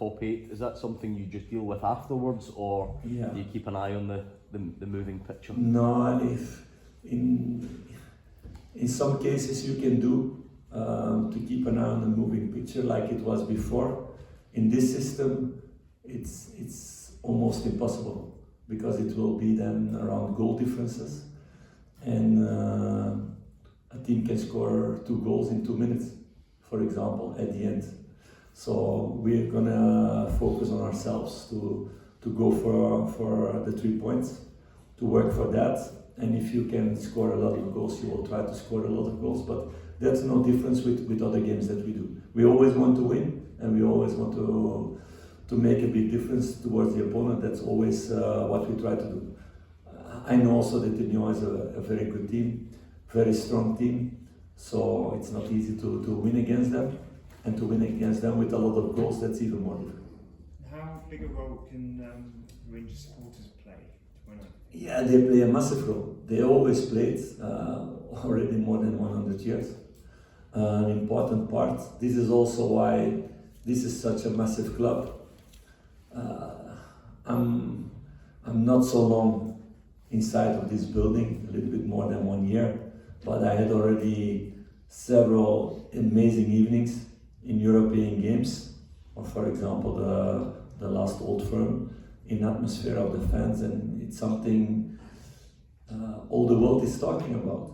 top 8, is that something you just deal with afterwards, or do you keep an eye on the moving picture? No, if in some cases you can do to keep an eye on the moving picture like it was before. In this system, it's almost impossible because it will be then around goal differences, and a team can score 2 goals in 2 minutes, for example, at the end. So we're gonna focus on ourselves to go for the 3 points, to work for that. And if you can score a lot of goals, you will try to score a lot of goals. But that's no difference with other games that we do. We always want to win, and we always want to make a big difference towards the opponent. That's always what we try to do. I know also that Union is a very good team, very strong team. So it's not easy to win against them. And to win against them with a lot of goals, that's even more difficult. How big a role can Rangers supporters play to win it? Yeah, they play a massive role. They always played, already more than 100 years. An important part. This is also why this is such a massive club. I'm not so long inside of this building, a little bit more than 1 year, but I had already several amazing evenings in European games, or for example the last Old Firm, in atmosphere of the fans, and it's something all the world is talking about.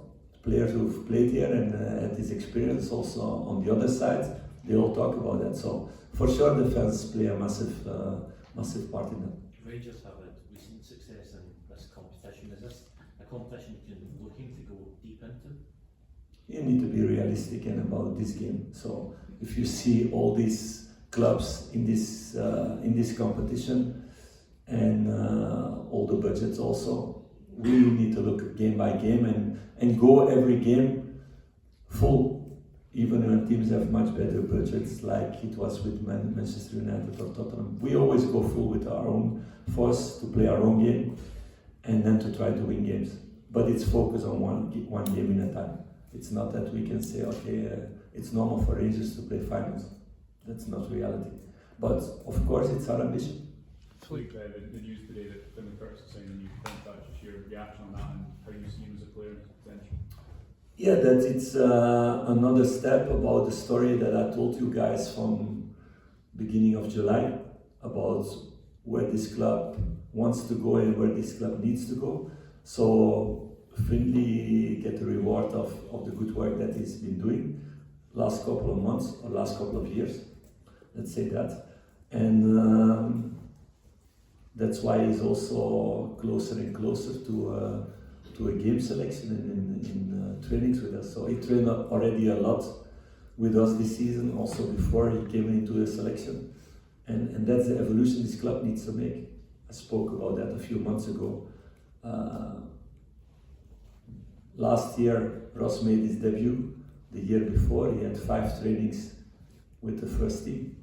Players who've played here and had this experience also on the other side, they all talk about that. So for sure the fans play a massive part in that. Rangers have had recent success in this competition. Is this a competition that you're looking to go deep into? You need to be realistic and about this game. So if you see all these clubs in this competition and all the budgets also, we need to look game by game and go every game full, even when teams have much better budgets like it was with Manchester United or Tottenham. We always go full with our own force to play our own game and then to try to win games. But it's focused on one game in a time. It's not that we can say, okay, it's normal for Rangers to play finals. That's not reality. But of course, it's our ambition. Philippe, the news today that Finlay Curtis is signing a new contract, just your reaction on that and how you see him as a player and potential? Yeah, that it's another step about the story that I told you guys from beginning of July about where this club wants to go and where this club needs to go. So Finlay get the reward of the good work that he's been doing last couple of months or last couple of years, let's say that. And that's why he's also closer and closer to a game selection in trainings with us. So he trained already a lot with us this season, also before he came into the selection. And that's the evolution this club needs to make. I spoke about that a few months ago. Last year, Ross made his debut. The year before, he had 5 trainings with the first team.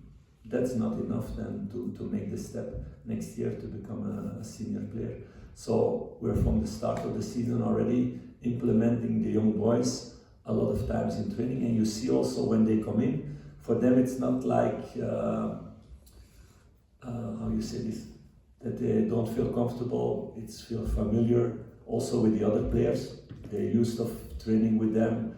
That's not enough then to make the step next year to become a senior player. So we're from the start of the season already implementing the young boys a lot of times in training, and you see also when they come in, for them it's not like, how you say this, that they don't feel comfortable, it's feel familiar also with the other players. They're used of training with them,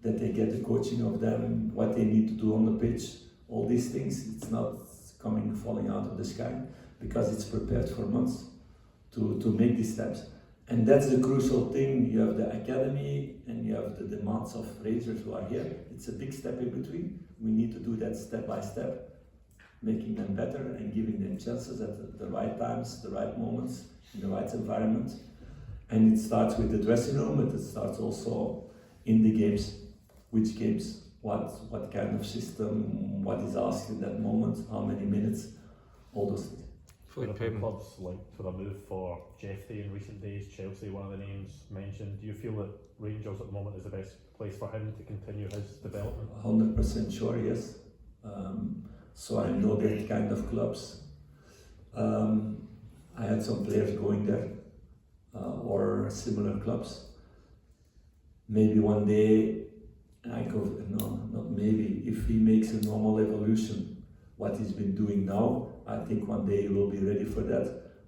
that they get the coaching of them, what they need to do on the pitch, all these things. It's not falling out of the sky, because it's prepared for months to make these steps. And that's the crucial thing. You have the academy and you have the demands of Rangers who are here. It's a big step in between. We need to do that step by step, making them better and giving them chances at the right times, the right moments, in the right environment. And it starts with the dressing room, but it starts also in the games. Which games, what kind of system, what is asked in that moment, how many minutes, all those things. Clubs linked for a move for Jeffrey in recent days, Chelsea, one of the names mentioned. Do you feel that Rangers at the moment is the best place for him to continue his development? 100% sure, yes. So I know that kind of clubs. I had some players going there or similar clubs. Maybe one day, not maybe, if he makes a normal evolution what he's been doing now. I think one day he will be ready for that,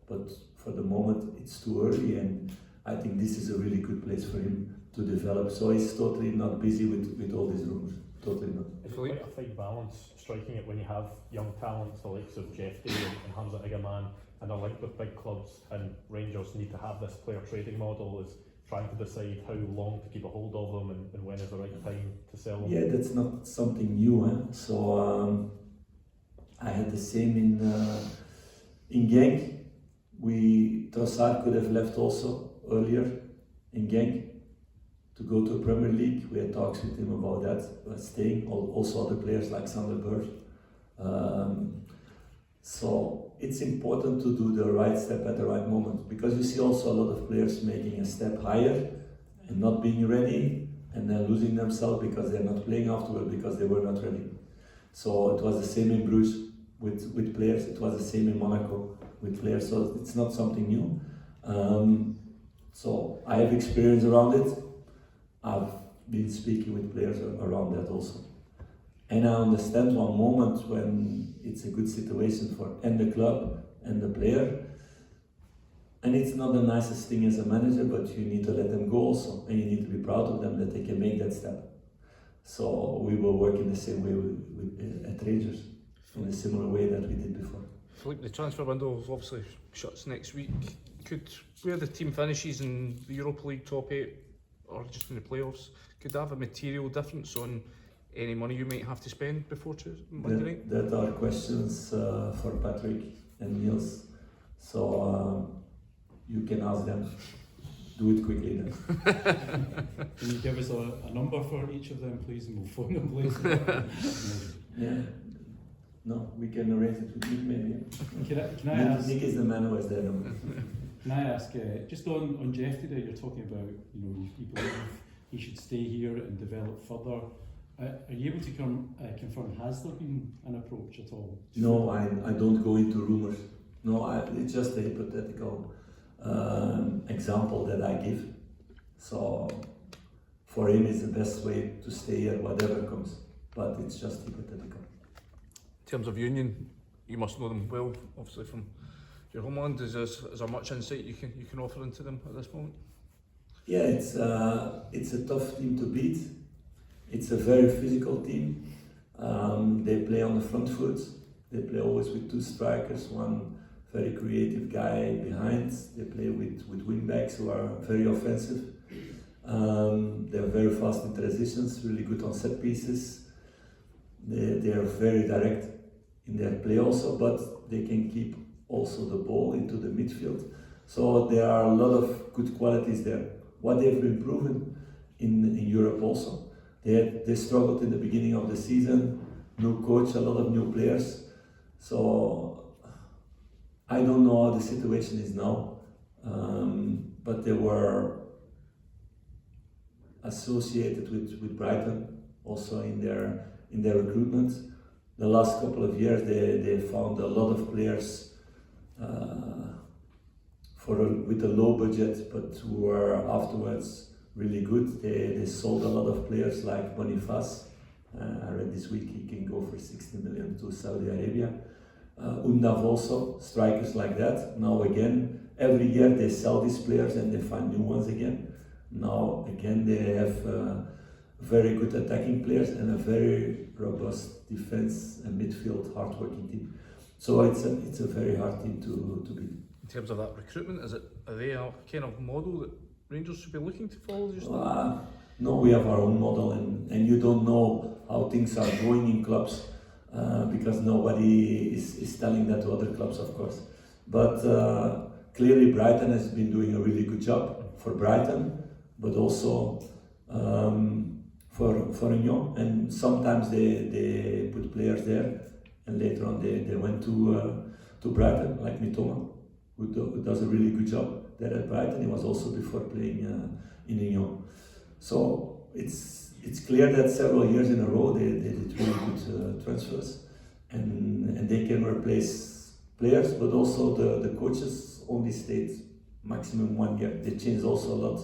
but for the moment it's too early, and I think this is a really good place for him to develop. So he's totally not busy with all these rumors. Totally not. It's quite a fine balance striking it when you have young talents the likes of Jeff Day and Hamza Igaman, and they're linked with big clubs, and Rangers need to have this player trading model is trying to decide how long to keep a hold of them and when is the right time to sell them. Yeah, that's not something new. So I had the same in Genk. Trossard could have left also earlier in Genk to go to Premier League. We had talks with him about that, but staying. Also other players like Sander Berg. So it's important to do the right step at the right moment, because you see also a lot of players making a step higher and not being ready, and then losing themselves because they're not playing afterward because they were not ready. So it was the same in Bruges with players. It was the same in Monaco with players. So it's not something new. So I have experience around it. I've been speaking with players around that also. And I understand one moment when it's a good situation for and the club and the player. And it's not the nicest thing as a manager, but you need to let them go also. And you need to be proud of them that they can make that step. So we will work in the same way at Rangers, in a similar way that we did before. Philippe, the transfer window obviously shuts next week. Where the team finishes in the Europa League top 8 or just in the playoffs, could that have a material difference on any money you might have to spend before Monday night? That are questions for Patrick and Niels. So you can ask them. Do it quickly then. Can you give us a number for each of them, please, and we'll phone them, please? Yeah. No, we can arrange it with Nick maybe. Can I ask? Nick is the man who has their number. Can I ask, just on Jeff today, you're talking about, you believe he should stay here and develop further. Are you able to confirm, has there been an approach at all? No, I don't go into rumours. No, it's just a hypothetical example that I give. So for him it's the best way to stay here, whatever comes. But it's just hypothetical. In terms of Union, you must know them well, obviously from your homeland. Is there much insight you can offer into them at this moment? Yeah, it's a tough team to beat. It's a very physical team. They play on the front foot. They play always with two strikers, one very creative guy behind. They play with wing backs who are very offensive. They're very fast in transitions, really good on set pieces. They are very direct in their play also, but they can keep also the ball into the midfield. So there are a lot of good qualities there. What they've been proven in Europe also. They struggled in the beginning of the season, new coach, a lot of new players. So I don't know how the situation is now, but they were associated with Brighton also in their recruitment. The last couple of years they found a lot of players with a low budget, but who were afterwards really good. They sold a lot of players like Boniface. I read this week he can go for 60 million to Saudi Arabia. Undav also, strikers like that. Now again, every year they sell these players and they find new ones again. Now again they have very good attacking players and a very robust defense and midfield, hard-working team. So it's a very hard team to beat. In terms of that recruitment, are they a kind of model that Rangers should be looking to follow? No, we have our own model, and you don't know how things are going in clubs because nobody is telling that to other clubs, of course. But clearly Brighton has been doing a really good job for Brighton, but also for Union. And sometimes they put players there, and later on they went to Brighton, like Mitoma, who does a really good job there at Brighton. He was also before playing in Union. So it's clear that several years in a row they did really good transfers, and they can replace players, but also the coaches only stayed maximum 1 year. They changed also a lot